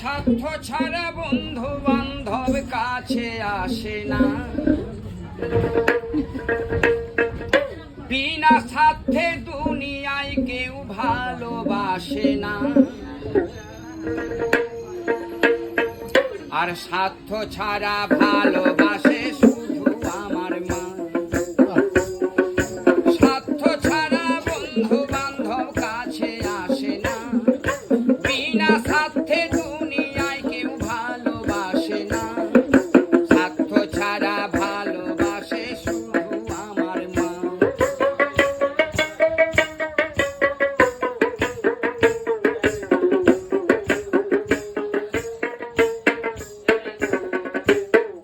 স্বার্থ ছাড়া বন্ধু বান্ধব কাছে আসে না, বিনা স্বার্থে দুনিয়ায় কেউ ভালোবাসে না। আর স্বার্থ ছাড়া ভালোবাসে শুধু আমার মা। স্বার্থ ছাড়া বন্ধু বান্ধব কাছে আসে না, বিনা স্বার্থে দুনিয়ায় কেউ ভালোবাসে না। স্বার্থ ছাড়া ভালোবাসে শুধু আমার মা।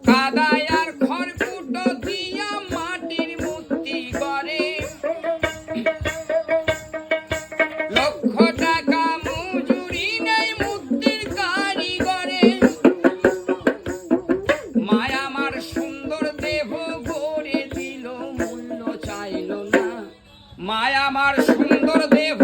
কাদায় আর খড়কুটো দিয়া মাটির মূর্তি গড়ে, লক্ষ টাকা মজুরি নেই মূর্তির কারিগরে। মায়া আমার সুন্দর দেহ গড়ে দিল, মূল্য চাইল না। মায়া আমার সুন্দর দেহ